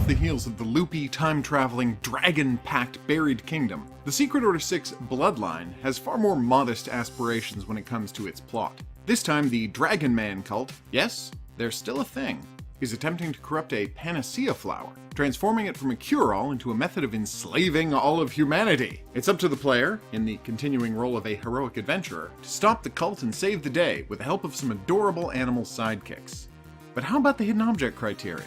off the heels of the loopy, time-traveling, dragon-packed Buried Kingdom, the Secret Order 6 Bloodline has far more modest aspirations when it comes to its plot. This time, the Dragon Man cult, yes, they're still a thing, is attempting to corrupt a panacea flower, transforming it from a cure-all into a method of enslaving all of humanity. It's up to the player, in the continuing role of a heroic adventurer, to stop the cult and save the day with the help of some adorable animal sidekicks. But how about the hidden object criteria?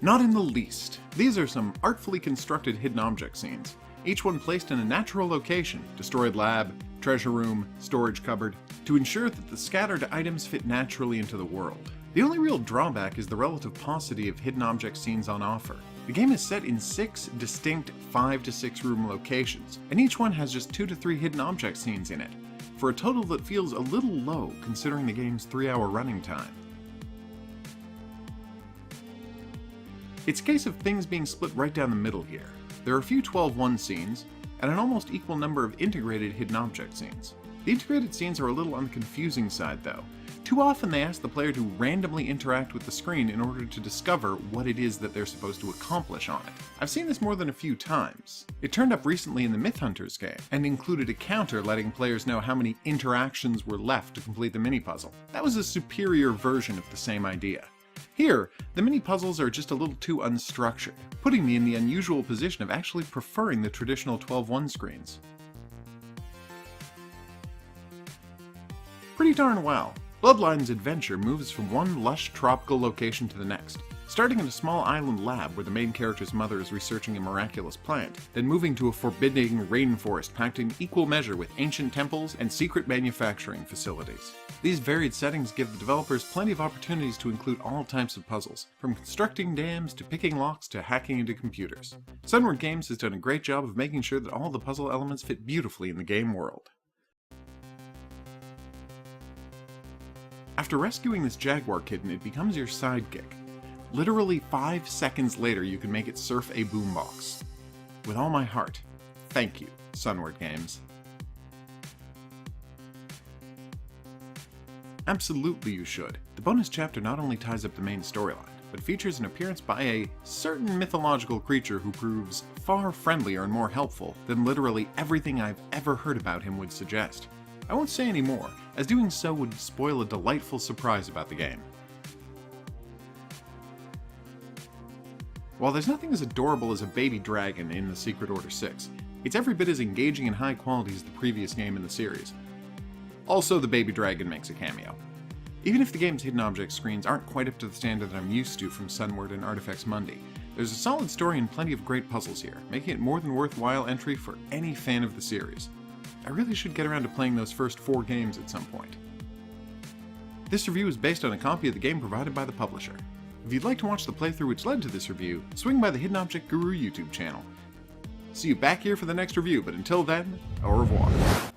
Not in the least. These are some artfully constructed hidden object scenes, each one placed in a natural location, destroyed lab, treasure room, storage cupboard, to ensure that the scattered items fit naturally into the world. The only real drawback is the relative paucity of hidden object scenes on offer. The game is set in 6 distinct 5 to 6 room locations, and each one has just 2 to 3 hidden object scenes in it, for a total that feels a little low considering the game's 3-hour running time. It's a case of things being split right down the middle here. There are a few 12-1 scenes, and an almost equal number of integrated hidden object scenes. The integrated scenes are a little on the confusing side though. Too often they ask the player to randomly interact with the screen in order to discover what it is that they're supposed to accomplish on it. I've seen this more than a few times. It turned up recently in the Myth Hunters game, and included a counter letting players know how many interactions were left to complete the mini-puzzle. That was a superior version of the same idea. Here, the mini-puzzles are just a little too unstructured, putting me in the unusual position of actually preferring the traditional 12-1 screens. Pretty darn well. Bloodline's adventure moves from one lush tropical location to the next, starting in a small island lab where the main character's mother is researching a miraculous plant, then moving to a forbidding rainforest packed in equal measure with ancient temples and secret manufacturing facilities. These varied settings give the developers plenty of opportunities to include all types of puzzles, from constructing dams to picking locks to hacking into computers. Sunward Games has done a great job of making sure that all the puzzle elements fit beautifully in the game world. After rescuing this Jaguar kitten, it becomes your sidekick. Literally 5 seconds later, you can make it surf a boombox. With all my heart, thank you, Sunward Games. Absolutely you should. The bonus chapter not only ties up the main storyline, but features an appearance by a certain mythological creature who proves far friendlier and more helpful than literally everything I've ever heard about him would suggest. I won't say any more, as doing so would spoil a delightful surprise about the game. While there's nothing as adorable as a baby dragon in the Secret Order 6, it's every bit as engaging and high quality as the previous game in the series. Also, the baby dragon makes a cameo. Even if the game's hidden object screens aren't quite up to the standard that I'm used to from Sunward and Artifex Mundi, there's a solid story and plenty of great puzzles here, making it more than worthwhile entry for any fan of the series. I really should get around to playing those first 4 games at some point. This review is based on a copy of the game provided by the publisher. If you'd like to watch the playthrough which led to this review, swing by the Hidden Object Guru YouTube channel. See you back here for the next review, but until then, au revoir.